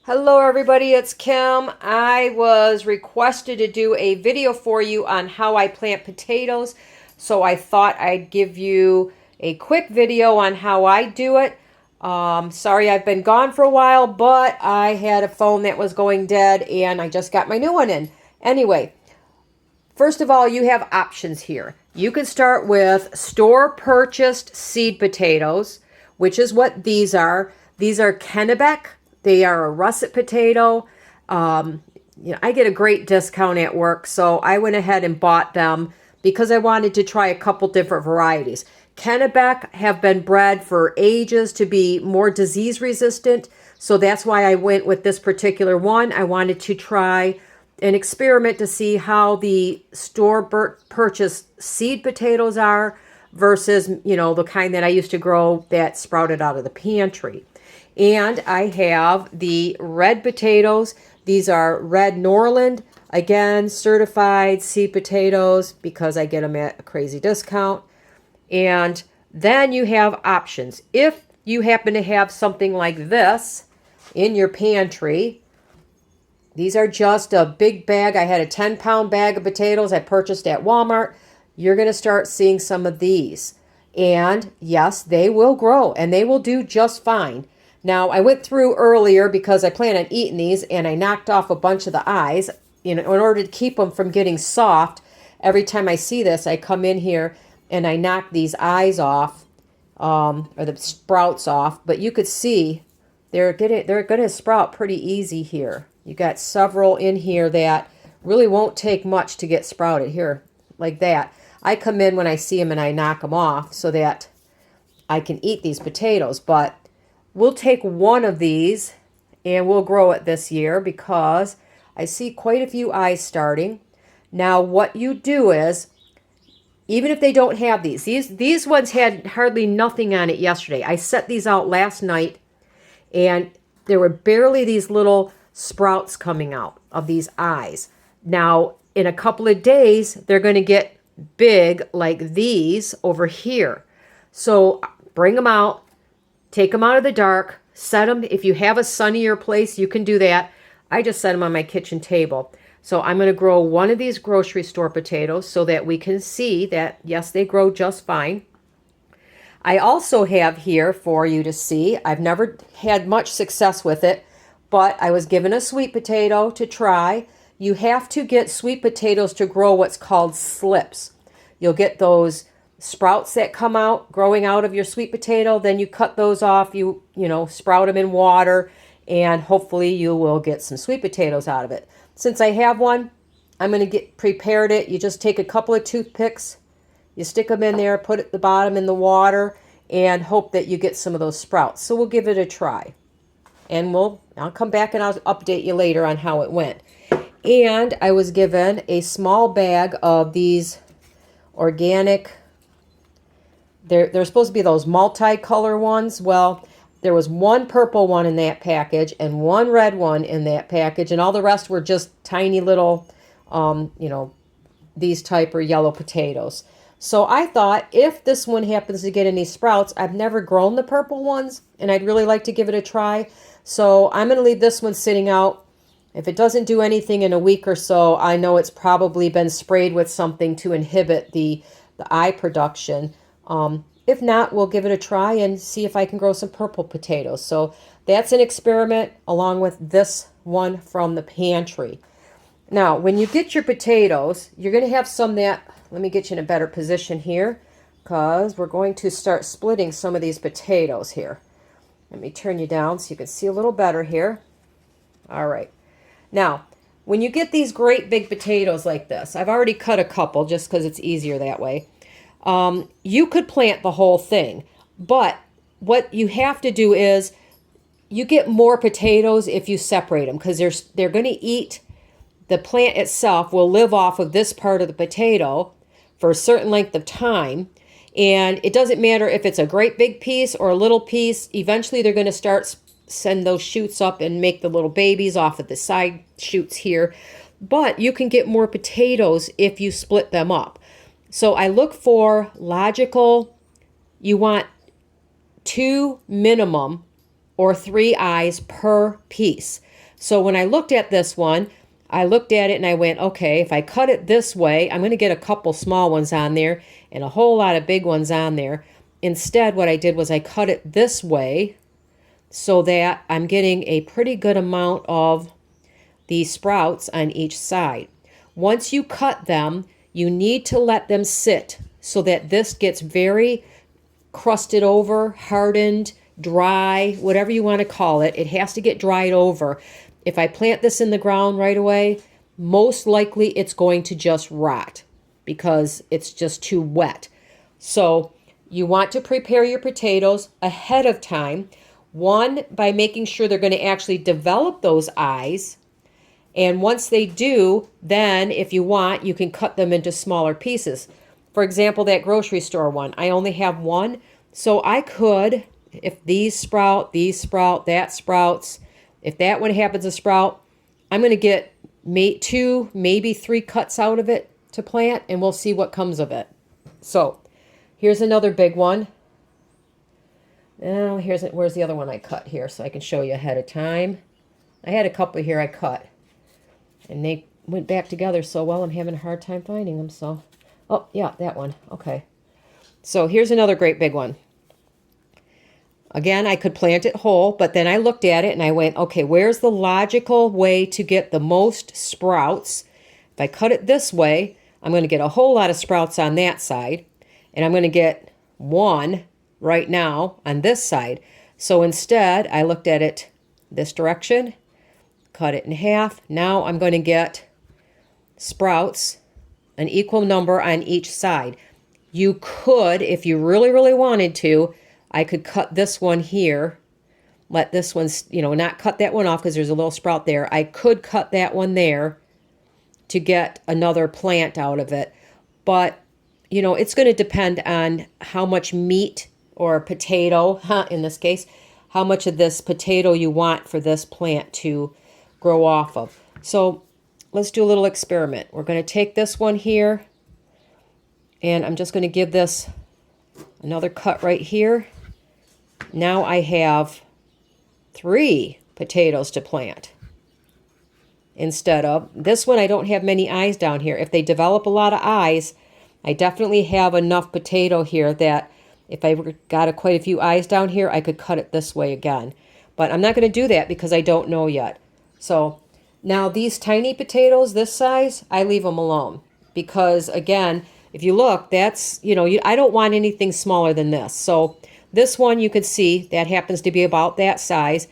Hello everybody, it's Kim. I was requested to do a video for you on how I plant potatoes, so I thought I'd give you a quick video on how I do it. Sorry I've been gone for a while, but I had a phone that was going dead and I just got my new one in. Anyway, first of all, you have options here. You can start with store-purchased seed potatoes, which is what these are. These are Kennebec. They are a russet potato. I get a great discount at work, so I went ahead and bought them because I wanted to try a couple different varieties. Kennebec have been bred for ages to be more disease resistant, so that's why I went with this particular one. I wanted to try an experiment to see how the store purchased seed potatoes are versus, the kind that I used to grow that sprouted out of the pantry. And I have the red potatoes. These are red Norland, again, certified seed potatoes because I get them at a crazy discount. And then you have options. If you happen to have something like this in your pantry, these are just a big bag. I had a 10-pound bag of potatoes I purchased at Walmart. You're going to start seeing some of these. And yes, they will grow and they will do just fine. Now, I went through earlier because I plan on eating these and I knocked off a bunch of the eyes in order to keep them from getting soft. Every time I see this, I come in here and I knock these eyes off, or the sprouts off. But you could see they're going to sprout pretty easy here. You got several in here that really won't take much to get sprouted here, like that. I come in when I see them and I knock them off so that I can eat these potatoes. But we'll take one of these and we'll grow it this year because I see quite a few eyes starting. Now, what you do is, even if they don't have these ones had hardly nothing on it yesterday. I set these out last night and there were barely these little sprouts coming out of these eyes. Now, in a couple of days, they're going to get big like these over here. So bring them out, take them out of the dark, set them. If you have a sunnier place, you can do that. I just set them on my kitchen table. So I'm going to grow one of these grocery store potatoes so that we can see that, yes, they grow just fine. I also have here for you to see, I've never had much success with it, but I was given a sweet potato to try. You have to get sweet potatoes to grow what's called slips. You'll get those sprouts that come out, growing out of your sweet potato. Then you cut those off, you sprout them in water, and hopefully you will get some sweet potatoes out of it. Since I have one, I'm going to get prepared it. You just take a couple of toothpicks, you stick them in there, put it at the bottom in the water, and hope that you get some of those sprouts. So we'll give it a try. And I'll come back and I'll update you later on how it went. And I was given a small bag of these organic, they're supposed to be those multicolor ones. Well, there was one purple one in that package and one red one in that package, and all the rest were just tiny little, these type or yellow potatoes. So I thought, if this one happens to get any sprouts, I've never grown the purple ones, and I'd really like to give it a try. So I'm going to leave this one sitting out. If it doesn't do anything in a week or so, I know it's probably been sprayed with something to inhibit the eye production. If not, we'll give it a try and see if I can grow some purple potatoes. So that's an experiment along with this one from the pantry. Now, when you get your potatoes, you're going to have some that, let me get you in a better position here, because we're going to start splitting some of these potatoes here. Let me turn you down so you can see a little better here. All right. Now, when you get these great big potatoes like this, I've already cut a couple just because it's easier that way. You could plant the whole thing, but what you have to do is you get more potatoes if you separate them, because they're going to eat, the plant itself will live off of this part of the potato for a certain length of time. And it doesn't matter if it's a great big piece or a little piece. Eventually they're going to send those shoots up and make the little babies off of the side shoots here. But you can get more potatoes if you split them up. So I look for logical, you want 2 minimum or 3 eyes per piece. So when I looked at this one, I looked at it and I went, okay, if I cut it this way, I'm going to get a couple small ones on there and a whole lot of big ones on there. Instead, what I did was I cut it this way so that I'm getting a pretty good amount of these sprouts on each side. Once you cut them, you need to let them sit so that this gets very crusted over, hardened, dry, whatever you want to call it. It has to get dried over. If I plant this in the ground right away, most likely it's going to just rot because it's just too wet. So you want to prepare your potatoes ahead of time. One, by making sure they're going to actually develop those eyes. And once they do, then if you want, you can cut them into smaller pieces. For example, that grocery store one, I only have one. So I could, if these sprout, that sprouts, if that one happens to sprout, I'm going to get 2, maybe 3 cuts out of it to plant, and we'll see what comes of it. So here's another big one. Now, where's the other one I cut here so I can show you ahead of time. I had a couple here I cut, and they went back together so well I'm having a hard time finding them. So, oh, yeah, that one. Okay. So here's another great big one. Again, I could plant it whole, but then I looked at it and I went, okay, where's the logical way to get the most sprouts? If I cut it this way, I'm going to get a whole lot of sprouts on that side, and I'm going to get one right now on this side. So instead, I looked at it this direction, cut it in half. Now I'm going to get sprouts, an equal number on each side. You could, if you really, really wanted to, I could cut this one here, let this one, not cut that one off because there's a little sprout there. I could cut that one there to get another plant out of it. But, it's going to depend on how much meat or potato, in this case, how much of this potato you want for this plant to grow off of. So let's do a little experiment. We're going to take this one here, and I'm just going to give this another cut right here. Now I have 3 potatoes to plant instead of this one. I don't have many eyes down here. If they develop a lot of eyes, I definitely have enough potato here that if I got quite a few eyes down here, I could cut it this way again. But I'm not going to do that because I don't know yet. So now these tiny potatoes, this size, I leave them alone. Because again, if you look, that's, I don't want anything smaller than this. So this one you can see that happens to be about that size.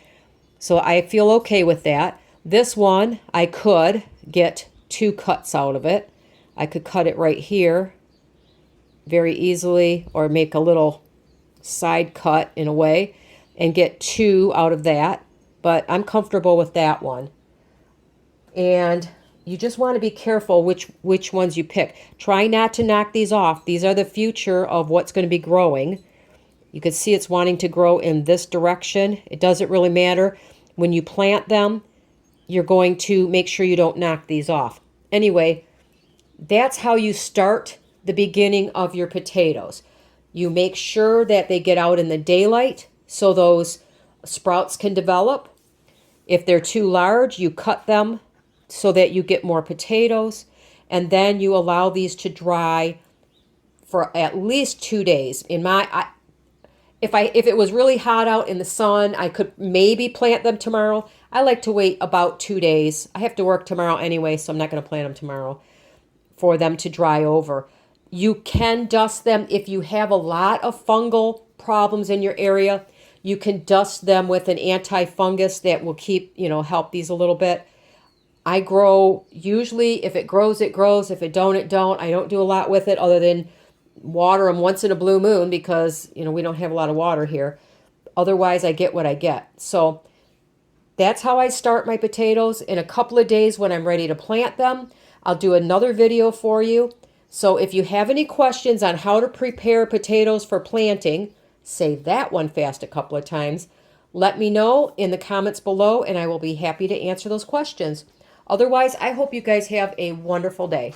So I feel okay with that. This one, I could get 2 cuts out of it. I could cut it right here very easily, or make a little side cut in a way and get 2 out of that. But I'm comfortable with that one. And you just want to be careful which ones you pick. Try not to knock these off. These are the future of what's going to be growing. You can see it's wanting to grow in this direction. It doesn't really matter. When you plant them, you're going to make sure you don't knock these off. Anyway, that's how you start the beginning of your potatoes. You make sure that they get out in the daylight so those sprouts can develop. If they're too large, you cut them so that you get more potatoes, and then you allow these to dry for at least 2 days. If it was really hot out in the sun, I could maybe plant them tomorrow. I like to wait about 2 days. I have to work tomorrow anyway, so I'm not going to plant them tomorrow for them to dry over. You can dust them if you have a lot of fungal problems in your area. You can dust them with an anti-fungus that will keep, help these a little bit. I grow, usually if it grows, it grows. If it don't, it don't. I don't do a lot with it other than water them once in a blue moon because, we don't have a lot of water here. Otherwise, I get what I get. So that's how I start my potatoes. In a couple of days when I'm ready to plant them, I'll do another video for you. So if you have any questions on how to prepare potatoes for planting, say that one fast a couple of times, let me know in the comments below and I will be happy to answer those questions. Otherwise, I hope you guys have a wonderful day.